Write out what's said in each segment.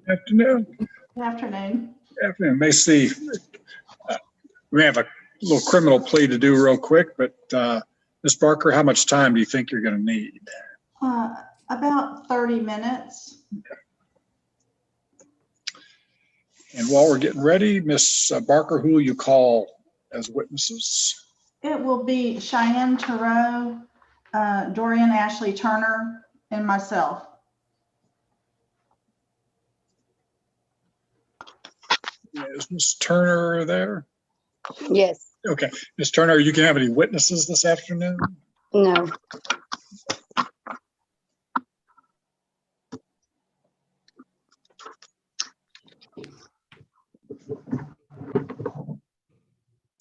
Afternoon. Good afternoon. Afternoon. May see, we have a little criminal plea to do real quick, but Ms. Barker, how much time do you think you're going to need? About 30 minutes. And while we're getting ready, Ms. Barker, who will you call as witnesses? It will be Cheyenne Turow, Dorian Ashley Turner, and myself. Is Ms. Turner there? Yes. Okay. Ms. Turner, you can have any witnesses this afternoon? No.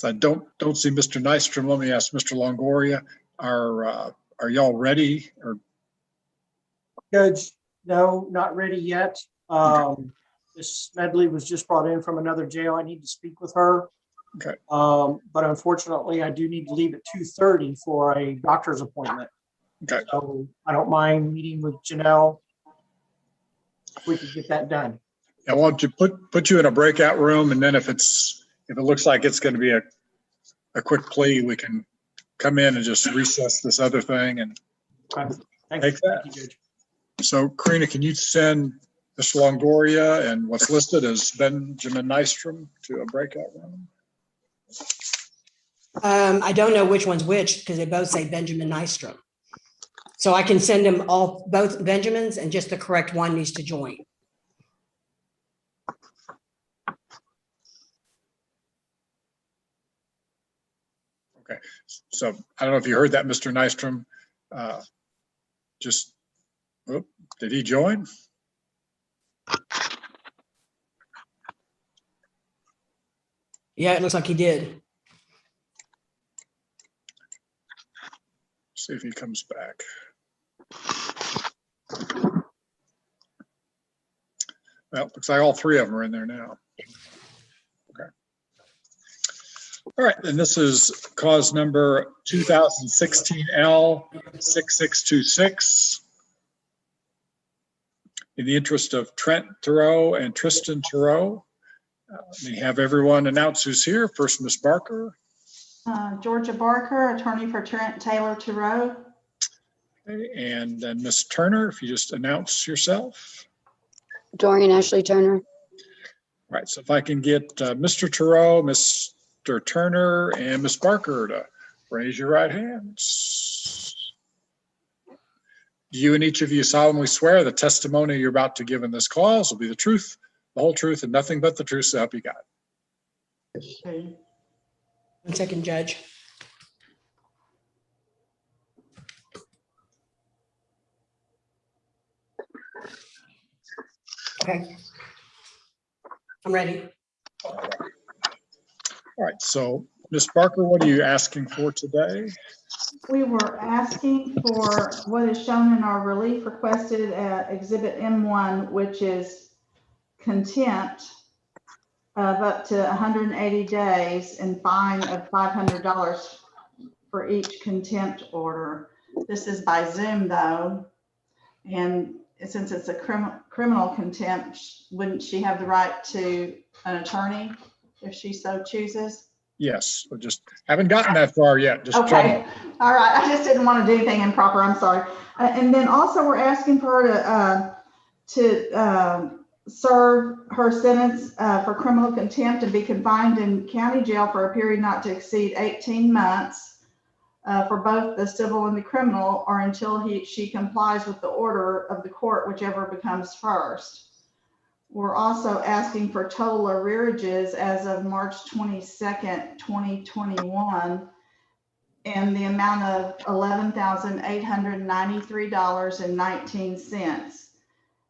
I don't see Mr. Nystrom. Let me ask Mr. Longoria, are y'all ready? Or Judge, no, not ready yet. Ms. Smedley was just brought in from another jail. I need to speak with her. Okay. But unfortunately, I do need to leave at 2:30 for a doctor's appointment. Okay. So I don't mind meeting with Janelle if we could get that done. I want to put you in a breakout room, and then if it looks like it's going to be a quick plea, we can come in and just recess this other thing and Thank take you. that. Thank you, Judge. So, Karina, can you send Mr. Longoria and what's listed as Benjamin Nystrom to a breakout room? I don't know which one's which because they both say Benjamin Nystrom. So I can send them both Benjamins, and just the correct one needs to join. Okay. So I don't know if you heard that, Mr. Nystrom. Did he join? Yeah, it looks like he did. See if he comes back. Well, looks like all three of them are in there now. Okay. All right, and this is cause number 2016 L6626. In the interest of Trent Turow and Tristan Turow, we have everyone announce who's here. First, Ms. Barker. Georgia Barker, attorney for Trent Taylor Turow. Okay, and then Ms. Turner, if you just announce yourself. Dorian Ashley Turner. All right, so if I can get Mr. Turow, Mr. Turner, and Ms. Barker to raise your right hands. Do you and each of you solemnly swear the testimony you're about to give in this cause will be the truth, the whole truth, and nothing but the truth, so help you God? Okay. 1 second, Judge. Okay. I'm ready. All right, so Ms. Barker, what are you asking for today? We were asking for what is shown in our relief requested at Exhibit M1, which is contempt of up to 180 days and fine of $500 for each contempt order. This is by Zoom though, and since it's a criminal contempt, wouldn't she have the right to an attorney if she so chooses? Yes, we just haven't gotten that far yet. Just Okay, all right. I just didn't want to do anything improper. I'm sorry. And then also we're asking for her to serve her sentence for criminal contempt and be confined in county jail for a period not to exceed 18 months for both the civil and the criminal, or until she complies with the order of the court, whichever becomes first. We're also asking for total arrearages as of March 22nd, 2021, in the amount of $11,893.19,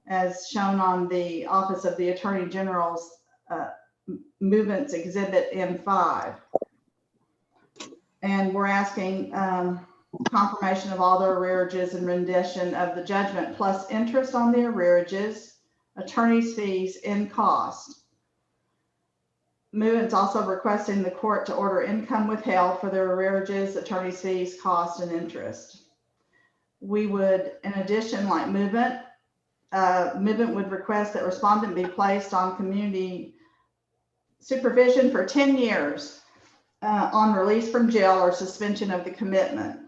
as shown on the Office of the Attorney General's Movements Exhibit M5. And we're asking confirmation of all the arrearages and rendition of the judgment, plus interest on the arrearages, attorney's fees, and cost. Movement's also requesting the court to order income withheld for their arrearages, attorney's fees, cost, and interest. We would, in addition, like Movement, movement would request that respondent be placed on community supervision for 10 years on release from jail or suspension of the commitment.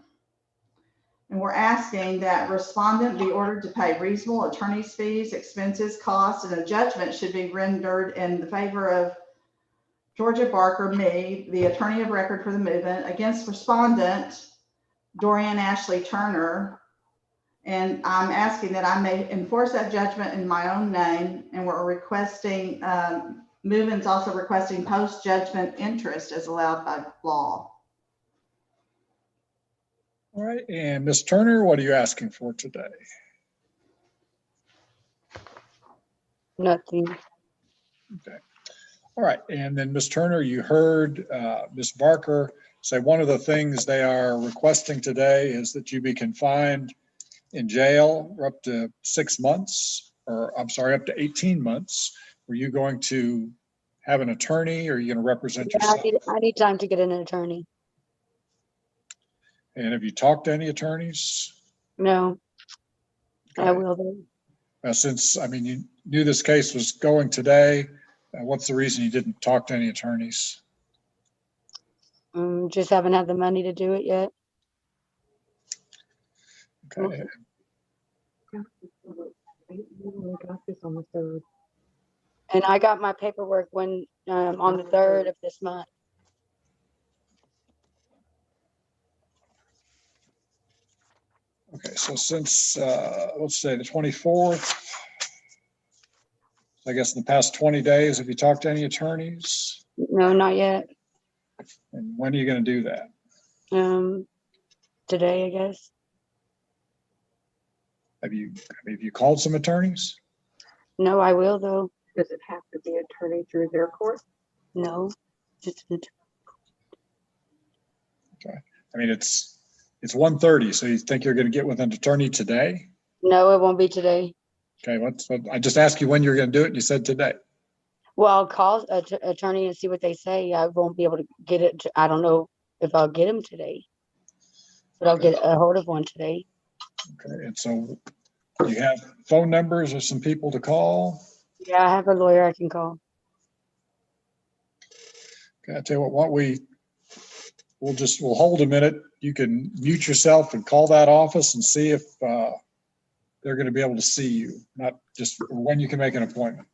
And we're asking that respondent be ordered to pay reasonable attorney's fees, expenses, costs, and a judgment should be rendered in the favor of Georgia Barker, me, the attorney of record for the movement, against respondent Dorian Ashley Turner. And I'm asking that I may enforce that judgment in my own name. And we're requesting, movement's also requesting post-judgment interest as allowed by law. All right, and Ms. Turner, what are you asking for today? Nothing. Okay. All right, and then Ms. Turner, you heard Ms. Barker say one of the things they are requesting today is that you be confined in jail for up to 6 months, or I'm sorry, up to 18 months. Were you going to have an attorney or are you going to represent Yeah, yourself? I need time to get an attorney. And have you talked to any attorneys? No, I Okay. will though. Since, I mean, you knew this case was going today, what's the reason you didn't talk to any attorneys? Just haven't had the money to do it yet. Okay. And I got my paperwork when on the 3rd of this month. Okay, so since, let's say the 24th, I guess in the past 20 days, have you talked to any attorneys? No, not yet. And when are you going to do that? Today, I guess. Have you called some attorneys? No, I will though. Does it have to be attorney through their court? No, just I mean, it's 1:30, so you think you're going to get with an attorney today? no, it won't be today. Okay, I just asked you when you're going to do it, and you said today. Well, I'll call attorney and see what they say. I won't be able to get it. I don't know if I'll get him today, but I'll get a hold of one today. Okay, and so you have phone numbers of some people to call? Yeah, I have a lawyer I can call. Okay, I tell you what, we'll hold a minute. You can mute yourself and call that office and see if they're going to be able to see you, not just when you can make an appointment.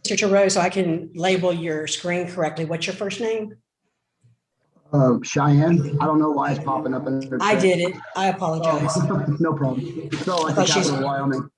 Mr. Giroux, so I can label your screen correctly. What's your first name? Cheyenne, I don't know why it's popping up in her I chat. did it. I apologize. Oh, no problem. It's not like I a thought she's- capital Wyoming.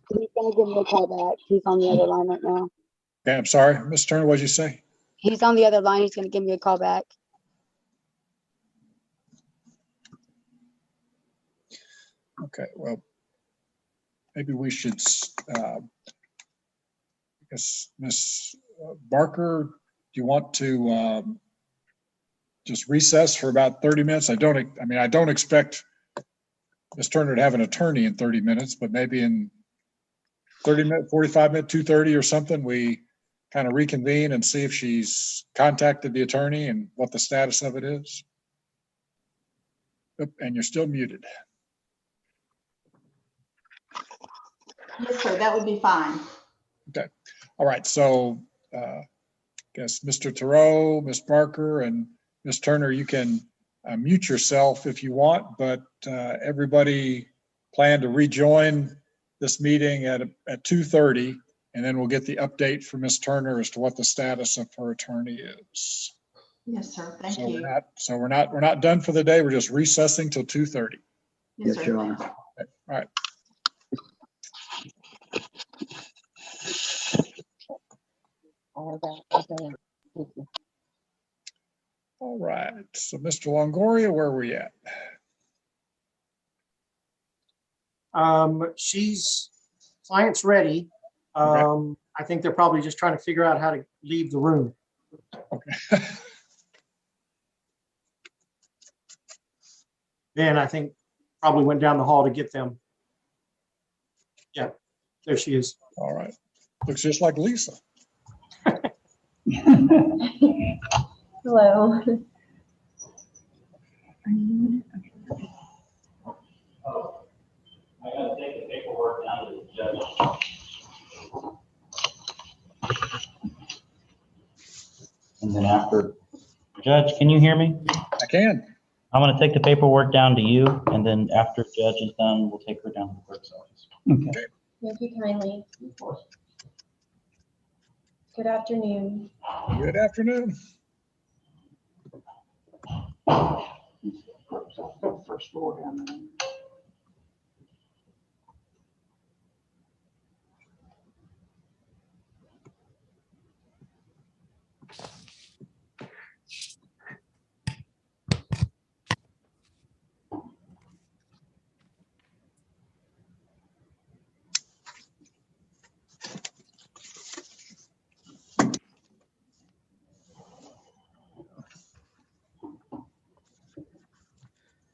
He's gonna give me a call back. He's on the other line right now. Okay, I'm sorry, Ms. Turner, what'd you say? He's on the other line. He's gonna give me a call back. Okay, well, maybe we should, I guess, Ms. Barker, do you want to just recess for about 30 minutes? I don't expect Ms. Turner to have an attorney in 30 minutes, but maybe in 30 minutes, 45 minutes, 2:30 or something, we kind of reconvene and see if she's contacted the attorney and what the status of it is. Oop, and you're still muted. Yes, sir, that would be fine. Okay. All right. So I guess Mr. Thoreau, Ms. Barker, and Ms. Turner, you can mute yourself if you want, but everybody plan to rejoin this meeting at 2:30, and then we'll get the update from Ms. Turner as to what the status of her attorney is. Yes, sir, thank So you. we're not done for the day. We're just recessing till 2:30. Yes, Yes, sir. Your Honor. Okay. All right. All right. So Mr. Longoria, where are we at? Client's ready. Okay. I think they're probably just trying to figure out how to leave the room. Okay. Then I think probably went down the hall to get them. Yeah, there she is. All right. Looks just like Lisa. Hello. I gotta take the paperwork down to the judge. And then after, Judge, can you hear me? I can. I'm gonna take the paperwork down to you, and then after Judge is done, we'll take her down to the clerk's office. Thank you kindly. Good afternoon. Good afternoon. First floor down there.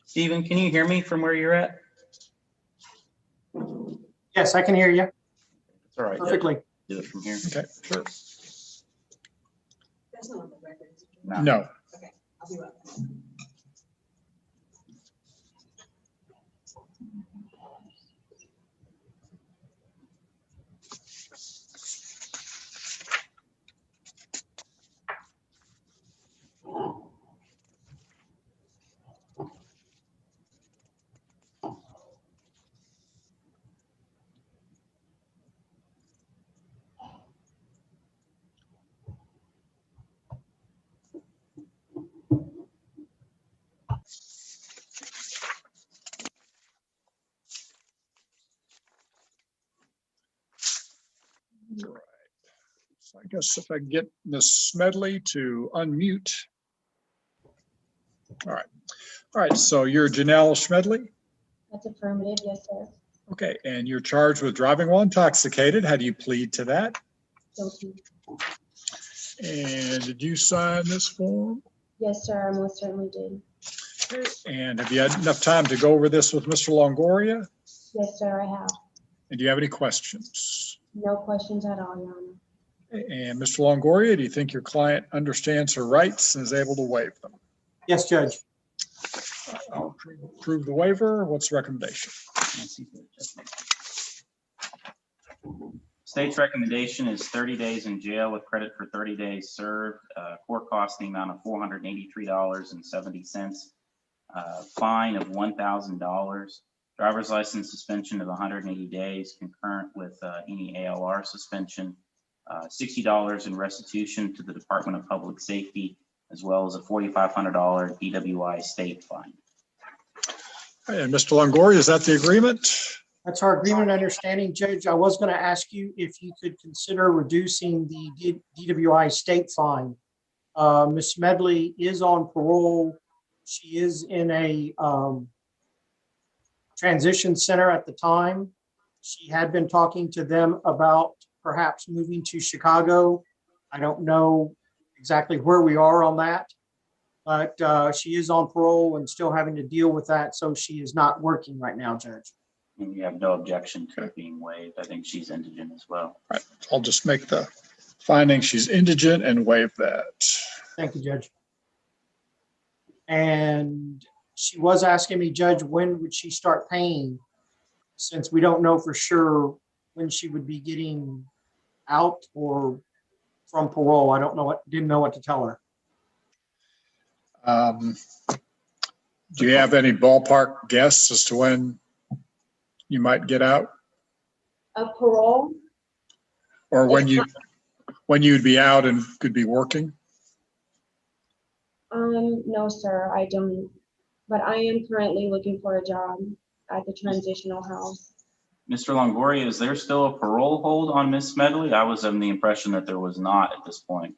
Stephen, can you hear me from where you're at? Yes, I can hear you It's all right. Judge. perfectly. Do it from here. Okay, sure. That's not on the record. No. Okay, I'll be right back. All right. So I guess if I can get Ms. Smedley to unmute. All right. All right. So you're Janelle Smedley. That's affirmative, yes, sir. Okay. And you're charged with driving while intoxicated. How do you plead to that? Guilty. And did you sign this form? Yes, sir, I most certainly did. Okay. And have you had enough time to go over this with Mr. Longoria? Yes, sir, I have. And do you have any questions? No questions at all, Your Honor. And Mr. Longoria, do you think your client understands her rights and is able to waive them? Yes, Judge. I'll approve the waiver. What's the recommendation? State's recommendation is 30 days in jail with credit for 30 days served. Court cost in the amount of $483.70. Fine of $1,000. Driver's license suspension of 180 days concurrent with any ALR suspension. $60 in restitution to the Department of Public Safety, as well as a $4,500 DWI state fine. And Mr. Longoria, is that the agreement? That's our agreement and understanding, Judge. I was going to ask you if you could consider reducing the DWI state fine. Ms. Medley is on parole. She is in a transition center at the time. She had been talking to them about perhaps moving to Chicago. I don't know exactly where we are on that, but she is on parole and still having to deal with that. So she is not working right now, Judge. And you have no objection to it being waived. I think she's indigent as well. All right, I'll just make the finding she's indigent and waive that. Thank you, Judge. And she was asking me, Judge, when would she start paying? Since we don't know for sure when she would be getting out or from parole. I don't know didn't know what to tell her. Do you have any ballpark guess as to when you might get out, Of parole? or when you'd be out and could be working? No, sir, I don't. But I am currently looking for a job at the transitional house. Mr. Longoria, is there still a parole hold on Ms. Medley? I was under the impression that there was not at this point.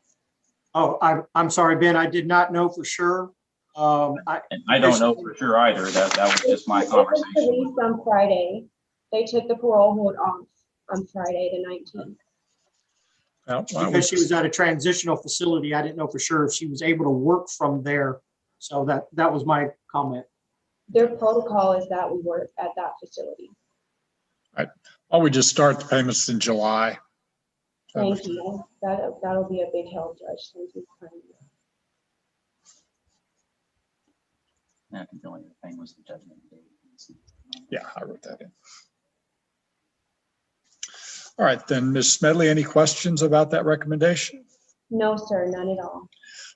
Oh, I'm sorry, Ben. I did not know for sure. And I don't know for sure either. That was just my It was conversation. released on Friday. They took the parole hold off on Friday, the 19th. Well, Because she was at a transitional facility, I didn't know for sure if she was able to work from there. So that was my comment. Their protocol is that we work at that facility. why don't we just start the payments in July? Thank you. That'll be a big help, Judge. Thank you. I think the only thing was the judgment date. Yeah, I wrote that in. All right, then, Ms. Medley, any questions about that recommendation? No, sir, none at all. All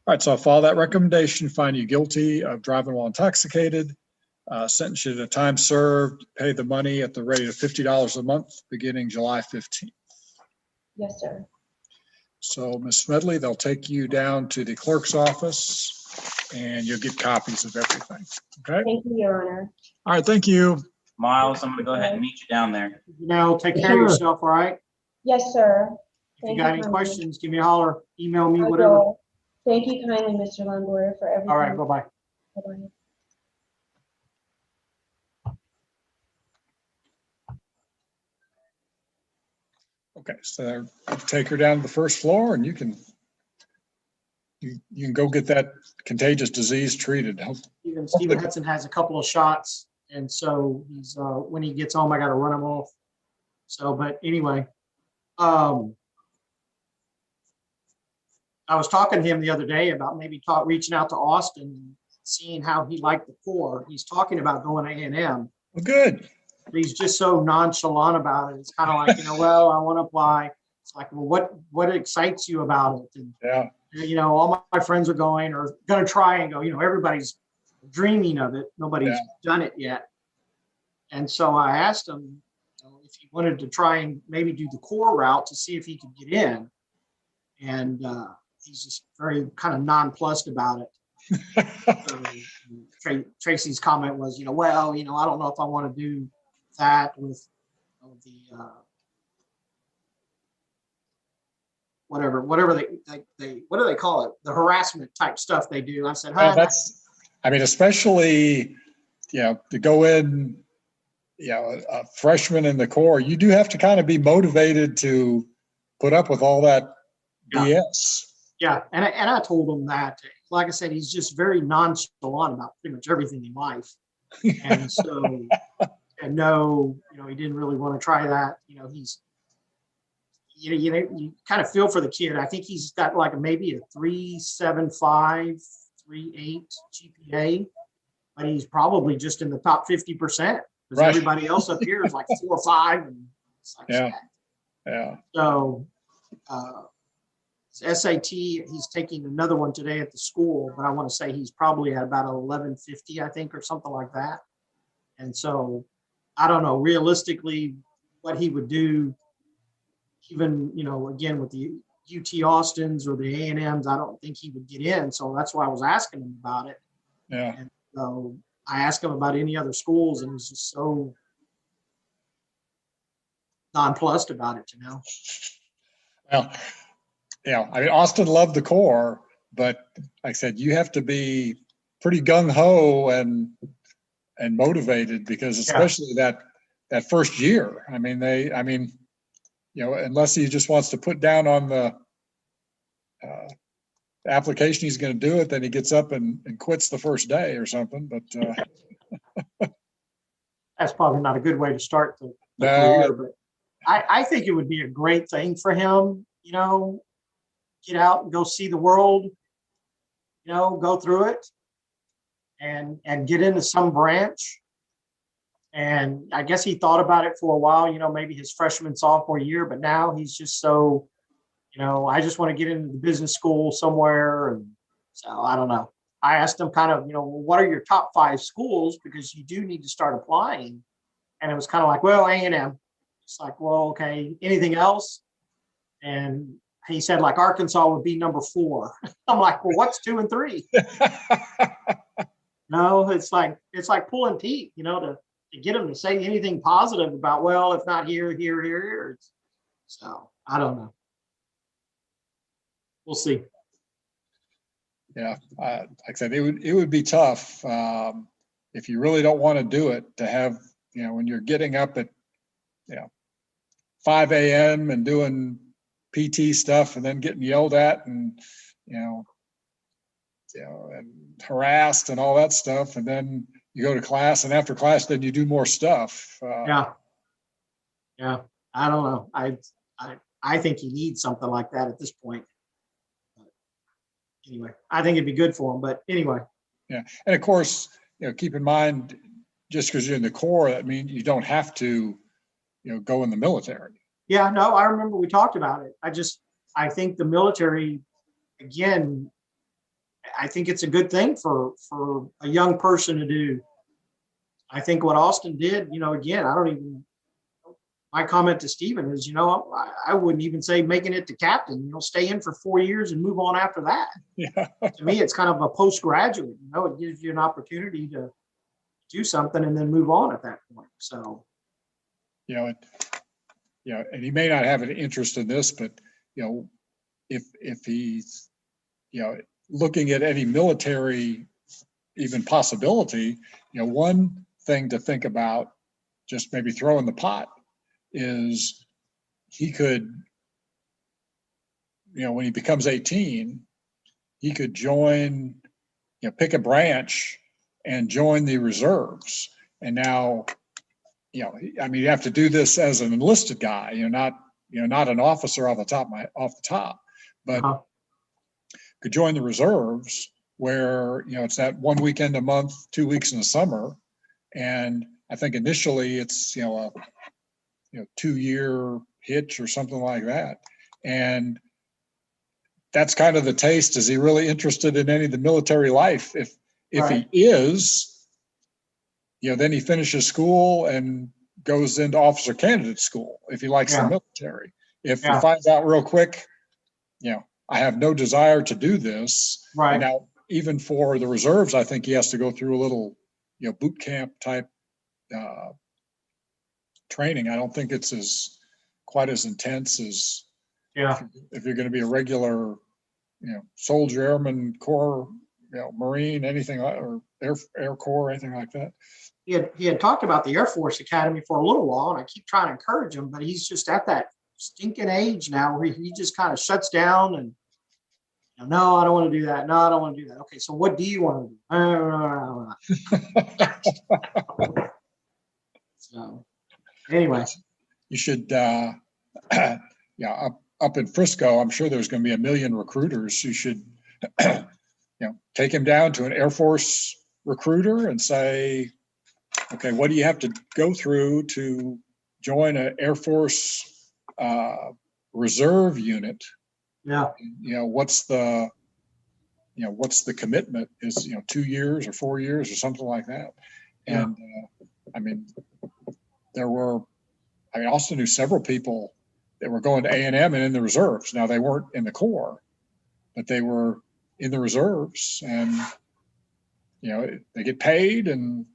right, so I'll follow that recommendation, find you guilty of driving while intoxicated, sentence you to time served, pay the money at the rate of $50 a month beginning July 15th. Yes, sir. So, Ms. Medley, they'll take you down to the clerk's office and you'll get copies of everything. Okay? Thank you, Your Honor. All right, thank you. Miles, I'm going to go ahead and meet you down there. Now, take care of yourself, all right? Yes, sir. If you got any questions, give me a holler, email me, I whatever. will. Thank you kindly, Mr. Longoria, for everything. All right, bye-bye. Bye-bye. Okay, so take her down to the first floor and you can go get that contagious disease treated. Stephen Hudson has a couple of shots, and so he's when he gets home, I got to run him off. So, but anyway, I was talking to him the other day about maybe reaching out to Austin, seeing how he liked the Corps. He's talking about going to A&M. Well, good. But he's just so nonchalant about it. It's kind of like, well, I want to apply. It's like, well, what excites you about it? And, yeah, all my friends are going or going to try and go. Everybody's dreaming of it. Nobody's done it yet. And so I asked him if he wanted to try and maybe do the Corps route to see if he could get in. And he's just very kind of nonplussed about it. So, Tracy's comment was, well, I don't know if I want to do that with the whatever they what do they call it? The harassment type stuff they do. I said, especially, to go in, a freshman in the Corps, you do have to kind of be motivated to put up with all that BS. Yeah, and I told him that, like I said, he's just very nonchalant about pretty much everything in life. And so no, he didn't really want to try that. You kind of feel for the kid. I think he's got like maybe a 3.75, 3.8 GPA, but he's probably just in the top 50%, because Right. everybody else up here is like 4 or 5. And it's like, Yeah. Yeah. so SAT, he's taking another one today at the school, but I want to say he's probably at about 1150, I think, or something like that. And so I don't know realistically what he would do, even, again, with the UT Austins or the A&Ms, I don't think he would get in. So that's why I was asking him about it. Yeah. And so I asked him about any other schools, and he's just so nonplussed about it, Well, yeah, I mean, Austin loved the Corps, but like I said, you have to be pretty gung ho and motivated, because especially that first year. I mean, unless he just wants to put down on the application he's going to do it, then he gets up and quits the first day or something. But that's probably not a good way to start the No. career. But I think it would be a great thing for him, get out and go see the world, go through it and get into some branch. And I guess he thought about it for a while, maybe his freshman, sophomore year, but now he's just so, I just want to get into the business school somewhere. And so I don't know. I asked him kind of, what are your top 5 schools? Because you do need to start applying. And it was kind of like, well, A&M. It's like, well, okay, anything else? And he said like Arkansas would be number 4. I'm like, well, what's 2 and 3? No, it's like pulling teeth, to get him to say anything positive about, well, if not here, here, here, here. So I don't know. We'll see. Yeah, like I said, it would be tough if you really don't want to do it, to have, when you're getting up at 5 a.m. and doing PT stuff, and then getting yelled at and and harassed and all that stuff, and then you go to class, and after class, then you do more stuff. Yeah. I don't know. I think he needs something like that at this point. Anyway, I think it'd be good for him. But anyway. Yeah, and of course, keep in mind, just because you're in the Corps, that means you don't have to, go in the military. Yeah, no, I remember we talked about it. I think the military, again, I think it's a good thing for a young person to do. I think what Austin did, again, my comment to Stephen is, I wouldn't even say making it to captain, stay in for 4 years and move on after that. Yeah. To me, it's kind of a postgraduate, it gives you an opportunity to do something and then move on at that point. So, and he may not have an interest in this, but, if he's, looking at any military even possibility, one thing to think about, just maybe throw in the pot, is he could, when he becomes 18, he could join, pick a branch and join the reserves. And now, you have to do this as an enlisted guy, not an officer off the top, but could join the reserves, where, it's that 1 weekend a month, 2 weeks in the summer. And I think initially it's, a 2-year hitch or something like that. And that's kind of the taste. Is he really interested in any of the military life? If right. he is, then he finishes school and goes into officer candidate school if he likes the military. If he finds out real quick, I have no desire to do this. Right. And now, even for the reserves, I think he has to go through a little, boot camp type training. I don't think it's quite as intense as if you're going to be a regular, soldier, airman, corps, Marine, anything, or Air Corps, anything like that. He had talked about the Air Force Academy for a little while, and I keep trying to encourage him, but he's just at that stinking age now where he just kind of shuts down and, no, I don't want to do that. No, I don't want to do that. Okay, so what do you want to do? So So anyway, You should, yeah, up in Frisco, I'm sure there's going to be a million recruiters. You should, take him down to an Air Force recruiter and say, okay, what do you have to go through to join an Air Force reserve unit? yeah, What's the commitment is, 2 years or 4 years or something like that. And I mean, I also knew several people that were going to A&M and in the reserves. Now they weren't in the Corps, but they were in the reserves, and they get paid, and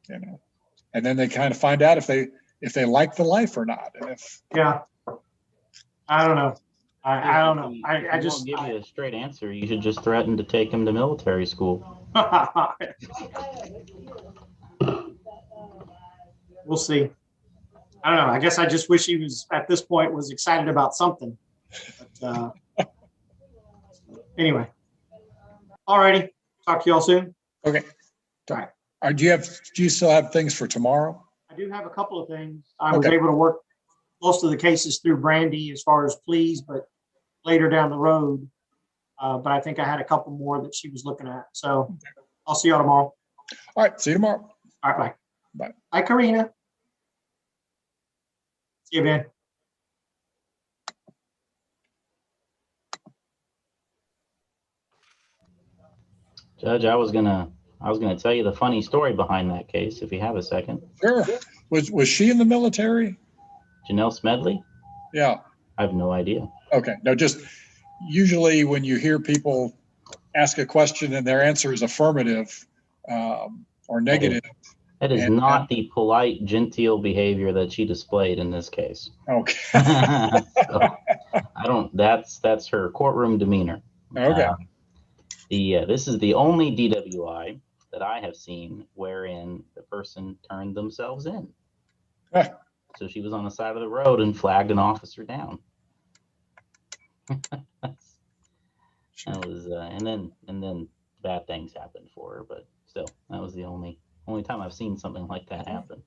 and then they kind of find out if they like the life or not. And if yeah. I don't know. I don't know. If he I won't just, give you a straight answer, you should just threaten to take him to military school. we'll see. I don't know. I guess I just wish he was at this point was excited about something. But anyway, all righty. Talk to y'all soon. okay, All right. do you still have things for tomorrow? I do have a couple of things. I was Okay. able to work most of the cases through Brandy as far as pleas, but later down the road. But I think I had a couple more that she was looking at. So I'll see y'all tomorrow. All right, see you tomorrow. All right, bye. Bye. Bye, Karina. See you, Ben. Judge, I was gonna tell you the funny story behind that case, if you have a second. Sure. Was she in the military? Janelle Smedley? Yeah. I have no idea. Okay. No, just usually when you hear people ask a question and their answer is affirmative or negative. That is And- not the polite, genteel behavior that she displayed in this case. Okay. So, that's her courtroom demeanor. Okay. This is the only DWI that I have seen wherein the person turned themselves in. Huh. So she was on the side of the road and flagged an officer down. That was, and then bad things happened for her, but still, that was the only time I've seen something like that happen.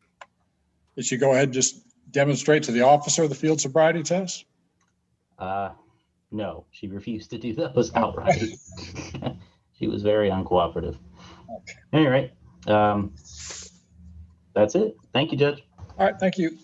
Did she go ahead and just demonstrate to the officer the field sobriety test? No, she refused to do those outright. She was very uncooperative. Okay. Anyway, that's it. Thank you, Judge. All right. Thank you.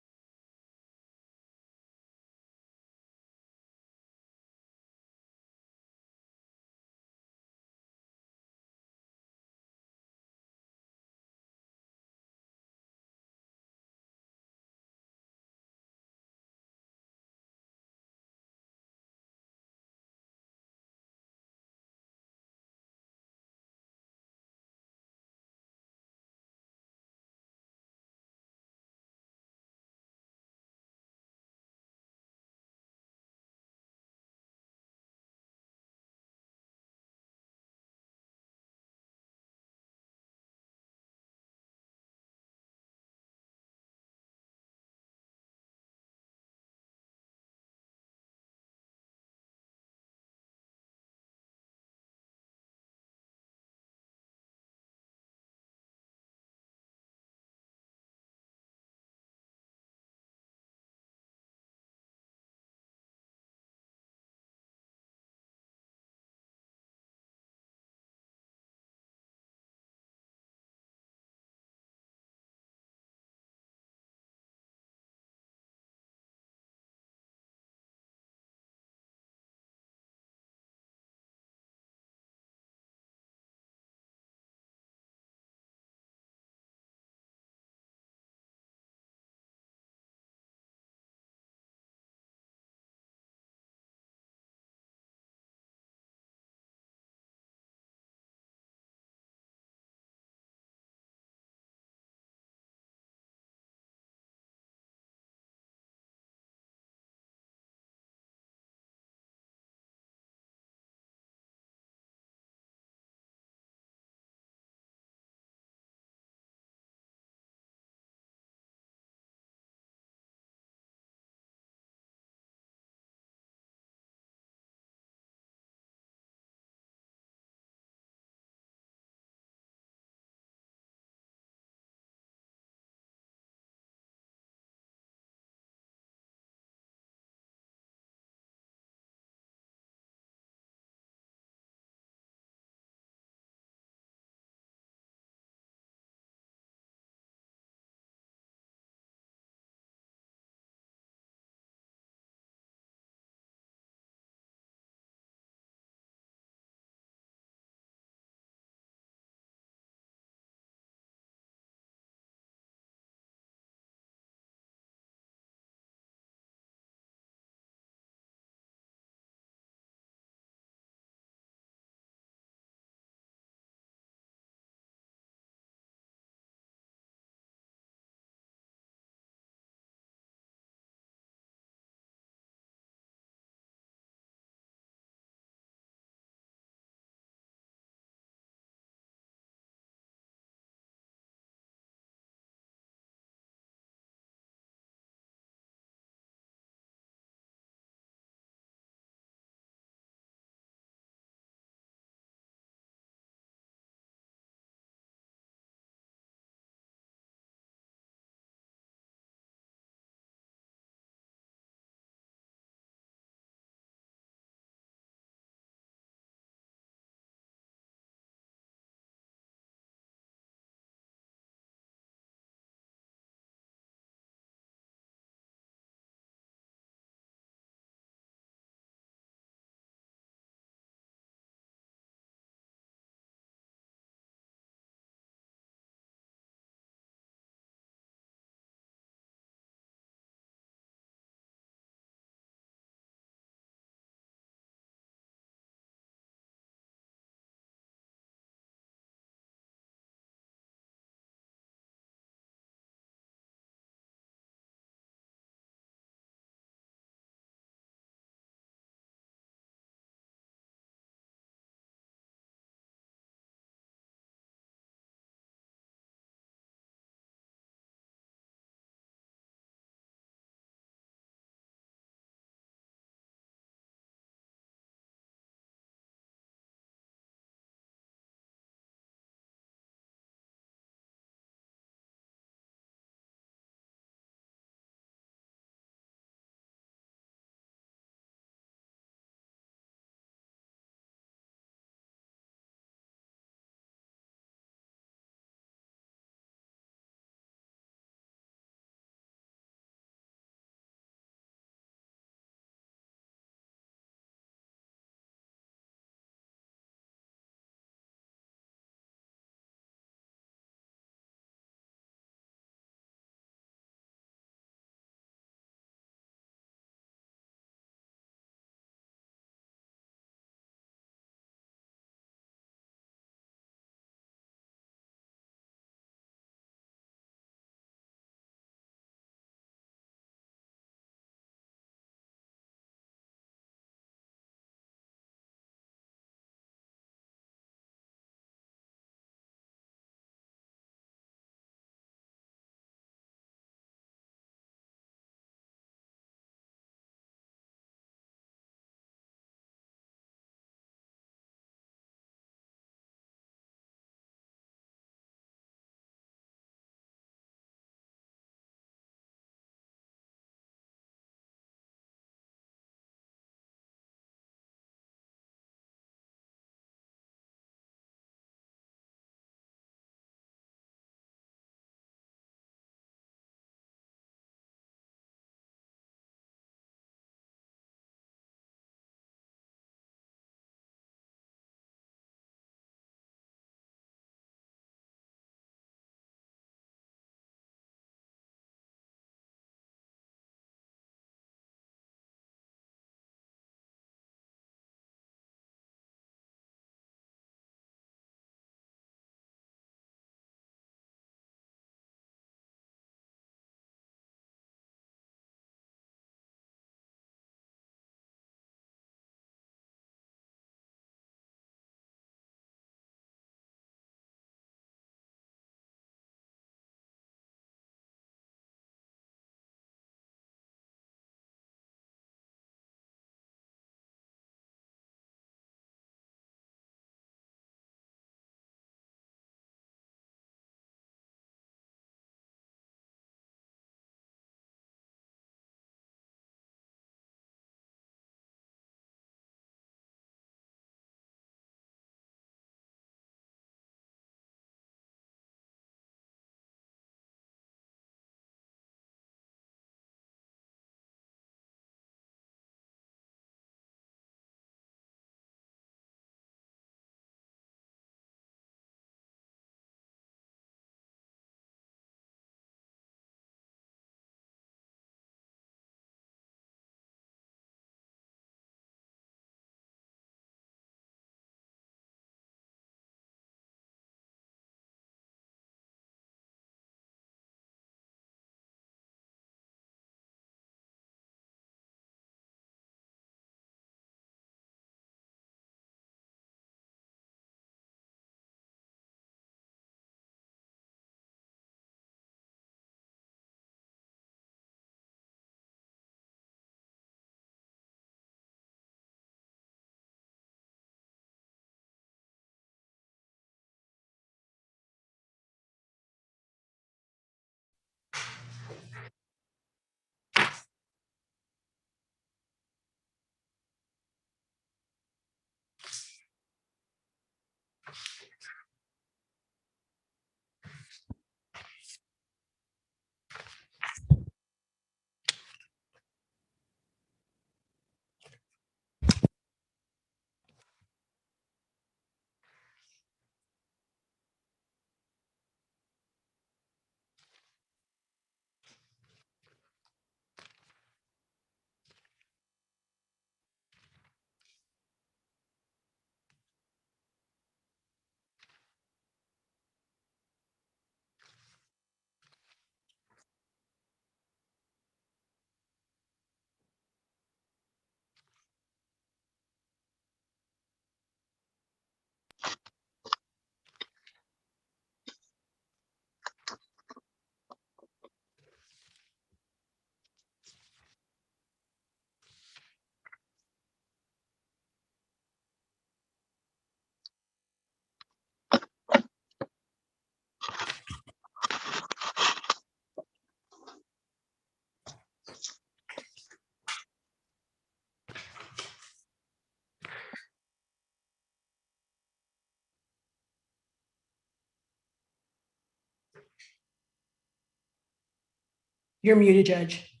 You're muted, Judge.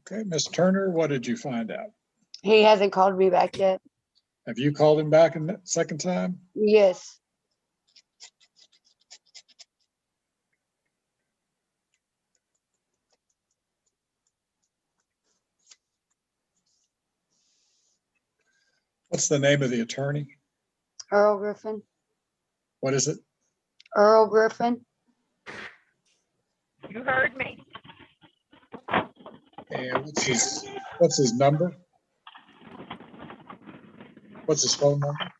Okay, Ms. Turner, what did you find out? He hasn't called me back yet. Have you called him back a second time? Yes. What's the name of the attorney? Earl Griffin. What is it? Earl Griffin. You heard me. And what's his number? What's his phone number?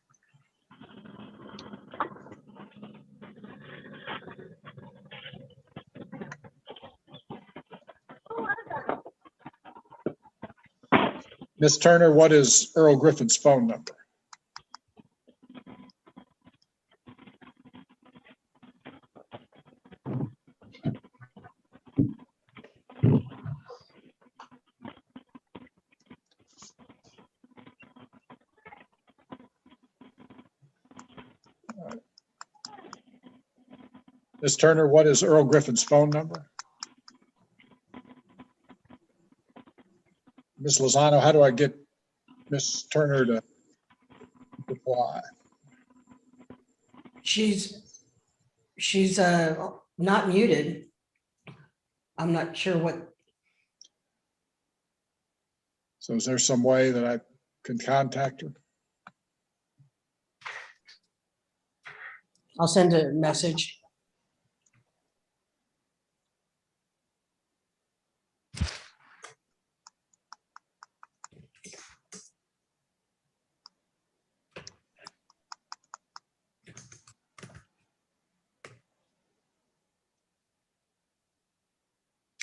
Ms. Turner, what is Earl Griffin's phone number? Ms. Turner, what is Earl Griffin's phone number? Ms. Lozano, how do I get Ms. Turner to reply? She's not muted. I'm not sure what, So is there some way that I can contact her? I'll send a message.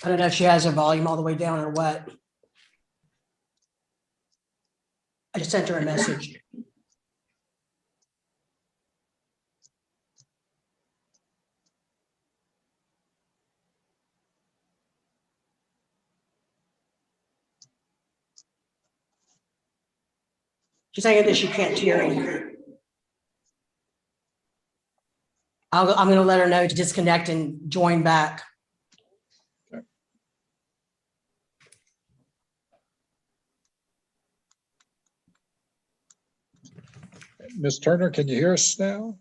I don't know if she has her volume all the way down or what. I just sent her a message. She's saying that she can't hear anything. I'm going to let her know to disconnect and join back. Ms. Turner, can you hear us now?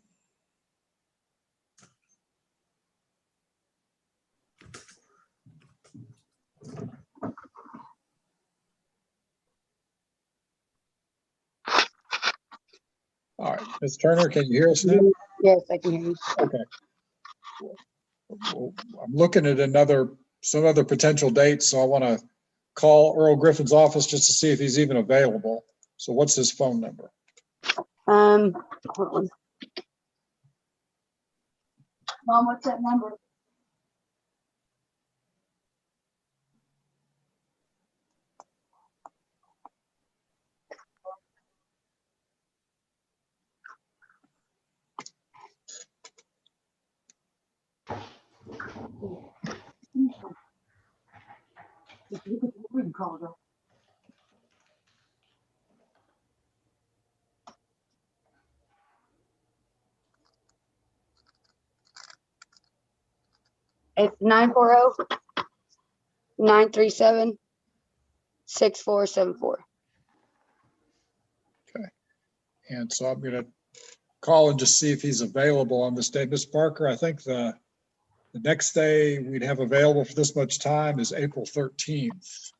All right, Ms. Turner, can you hear us now? Yes, I can hear you. Okay. Well, I'm looking at some other potential dates, so I want to call Earl Griffin's office just to see if he's even available. So what's his phone number? Hold on. Mom, what's that number? We can call it up. It's 940-937-6474. And so I'm going to call and just see if he's available on this day. Ms. Barker, I think the next day we'd have available for this much time is April 13th.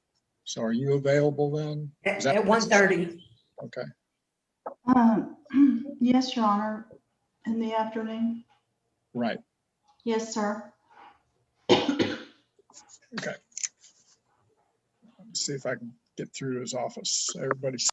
So are you available then? Is that- At 1:30. Okay. Yes, Your Honor, in the afternoon. Right. Yes, sir. Okay. Let's see if I can get through to his office. Everybody's.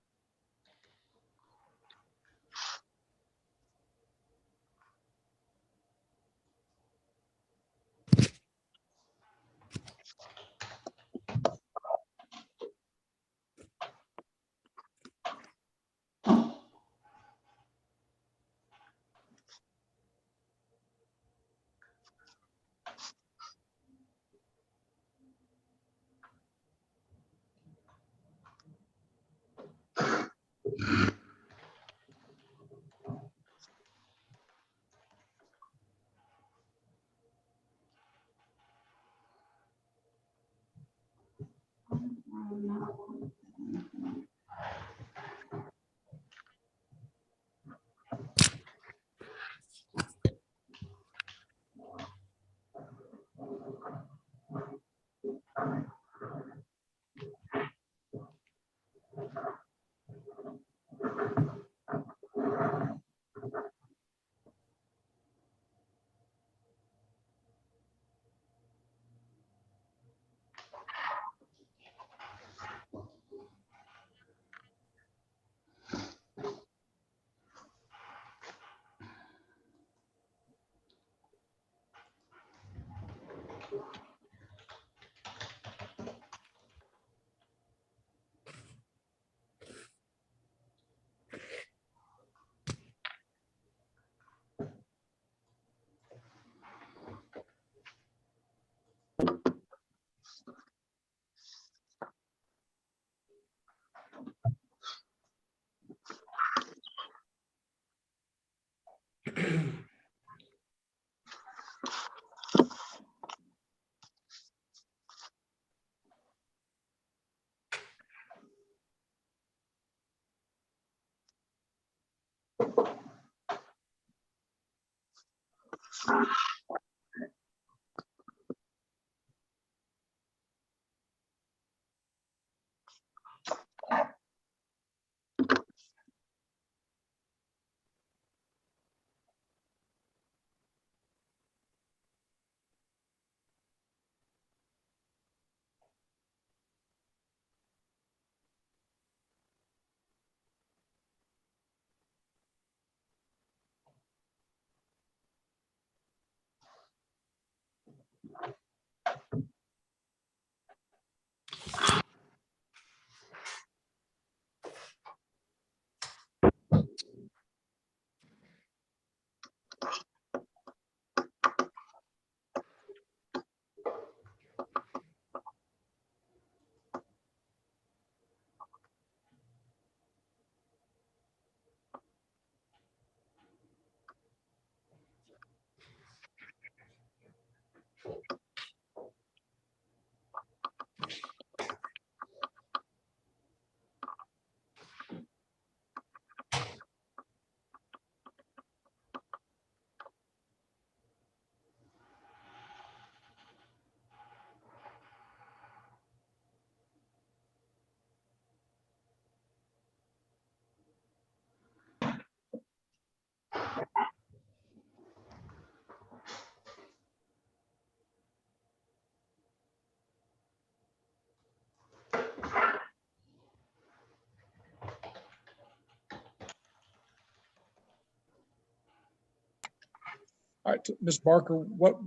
All right, Ms. Barker, what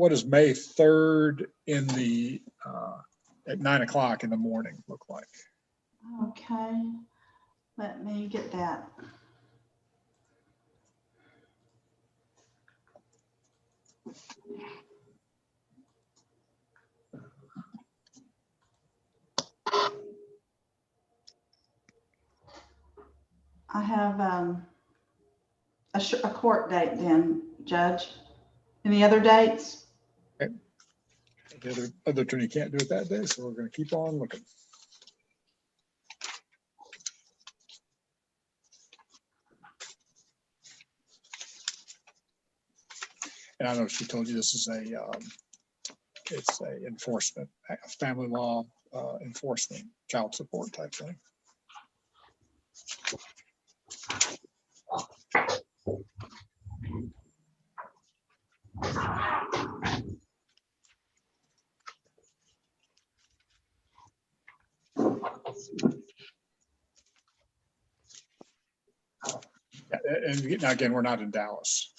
does May 3rd in the at 9 o'clock in the morning look like? Okay, let me get that. I have a court date then, Judge. Any other dates? Okay. The other attorney can't do it that day, so we're going to keep on looking. And I know she told you this is it's a enforcement, family law enforcement, child support type thing. And now again, we're not in Dallas.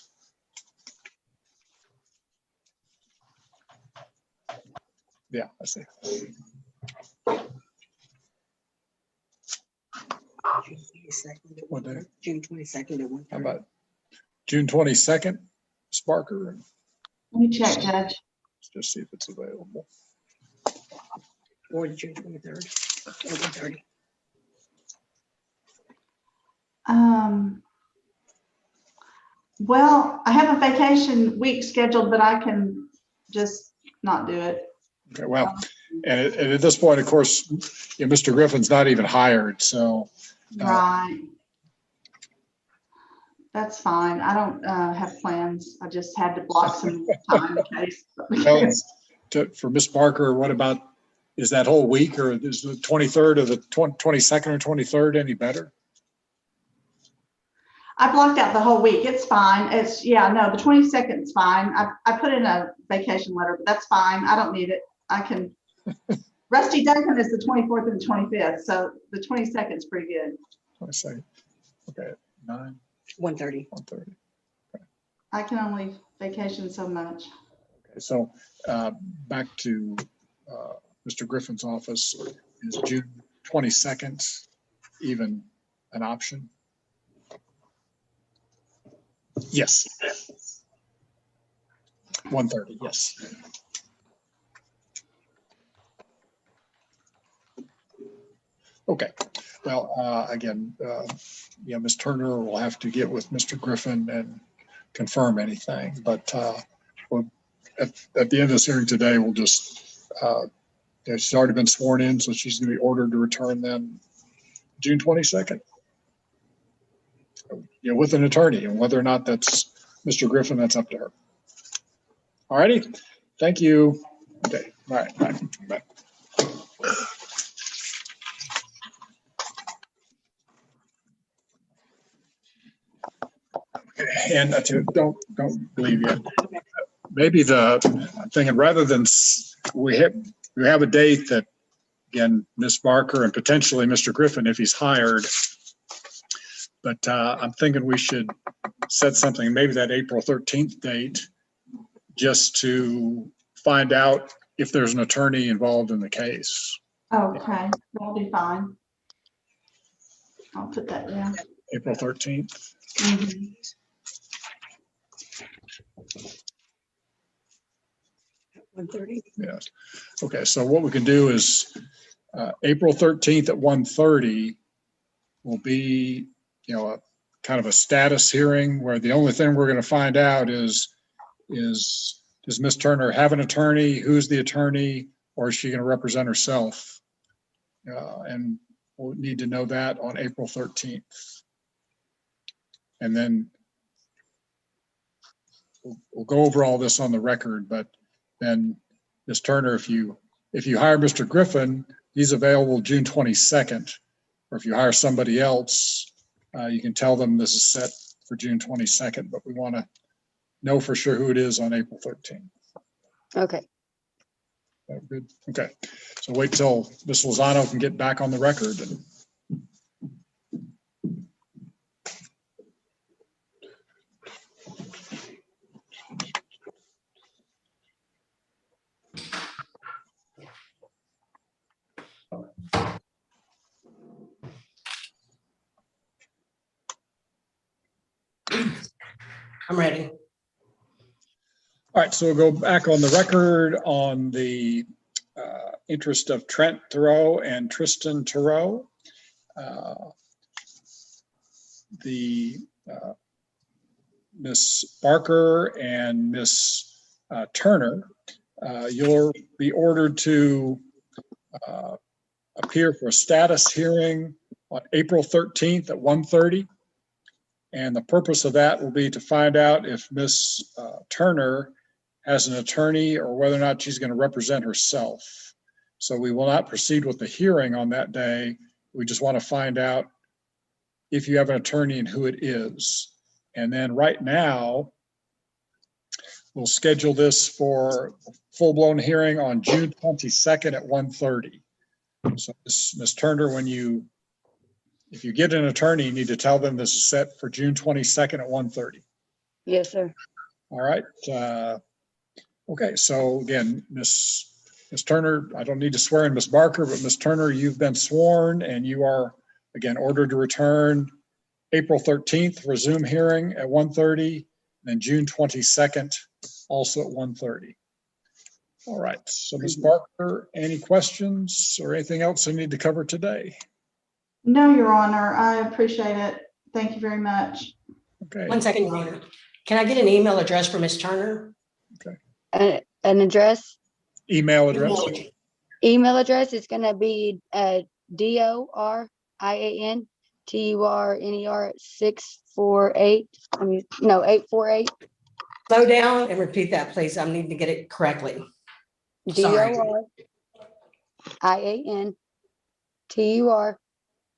Yeah, I see. What day? June 22nd at 1:30. How about June 22nd, Sparker? Let me check, Judge. Let's just see if it's available. Or June 23rd at 1:30. Well, I have a vacation week scheduled, but I can just not do it. Okay, well, and at this point, of course, Mr. Griffin's not even hired, so. Right. That's fine. I don't have plans. I just had to block some time in case. Well, for Miss Barker, what about, is that whole week, or is the 23rd or the 22nd or 23rd any better? I blocked out the whole week. It's fine. It's, yeah, no, the 22nd is fine. I put in a vacation letter, but that's fine. I don't need it. I can. Rusty Duncan is the 24th and the 25th, so the 22nd is pretty good. 22nd. Okay, 9. 1:30. 1:30. I can only vacation so much. Okay, so back to Mr. Griffin's office. Is June 22nd even an option? Yes. 1:30, yes. Okay, well, again, Ms. Turner will have to get with Mr. Griffin and confirm anything, but we'll, at the end of this hearing today, we'll just, she's already been sworn in, so she's going to be ordered to return them June 22nd. With an attorney, and whether or not that's Mr. Griffin, that's up to her. All righty, thank you. Okay, all right, bye. And don't leave yet. Maybe I'm thinking rather than we have a date that, again, Ms. Barker and potentially Mr. Griffin if he's hired. But I'm thinking we should set something, maybe that April 13th date, just to find out if there's an attorney involved in the case. Okay, that'll be fine. I'll put that down. April 13th. Mm-hmm. At 1:30. Yes. Okay, so what we can do is April 13th at 1:30 will be, a kind of a status hearing where the only thing we're going to find out is does Ms. Turner have an attorney? Who's the attorney? Or is she going to represent herself? And we'll need to know that on April 13th. And then we'll go over all this on the record, but then Ms. Turner, if you hire Mr. Griffin, he's available June 22nd. Or if you hire somebody else, you can tell them this is set for June 22nd, but we want to know for sure who it is on April 13th. Okay. Good. Okay. So wait till Ms. Lozano can get back on the record. I'm ready. All right, so we'll go back on the record on the interest of Trent Thoreau and Tristan Thoreau. Miss Barker and Miss Turner You'll be ordered to appear for a status hearing on April 13th at 1:30. And the purpose of that will be to find out if Ms. Turner has an attorney or whether or not she's going to represent herself. So we will not proceed with the hearing on that day. We just want to find out if you have an attorney and who it is. And then right now, we'll schedule this for a full-blown hearing on June 22nd at 1:30. So Ms. Turner, if you get an attorney, you need to tell them this is set for June 22nd at 1:30. Yes, sir. All right. Okay, so again, Ms. Turner, I don't need to swear in Ms. Barker, but Ms. Turner, you've been sworn and you are, again, ordered to return April 13th for a Zoom hearing at 1:30, and June 22nd also at 1:30. All right, so Ms. Barker, any questions or anything else I need to cover today? No, Your Honor, I appreciate it. Thank you very much. Okay. 1 second, Your Honor. Can I get an email address for Ms. Turner? An address, Email address? email address is gonna be DORIANTURNER 848. Slow down and repeat that, please. I need to get it correctly. Sorry.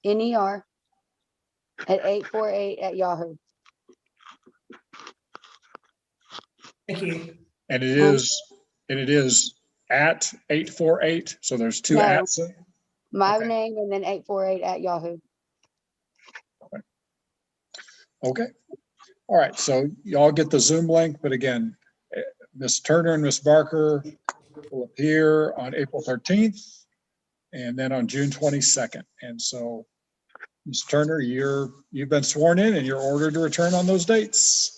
DORIANTURNER@848 Thank you. And it is at 848, so there's two No. ats. My Okay. name and then 848 @Yahoo. Okay. All right, so y'all get the Zoom link, but again, Ms. Turner and Ms. Barker will appear on April 13th and then on June 22nd. And so, Ms. Turner, you've been sworn in and you're ordered to return on those dates.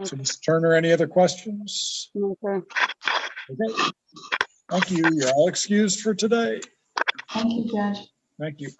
So, Ms. Turner, any other questions? No, sir. Okay. Thank you. You're all excused for today. Thank you, Judge. Thank you.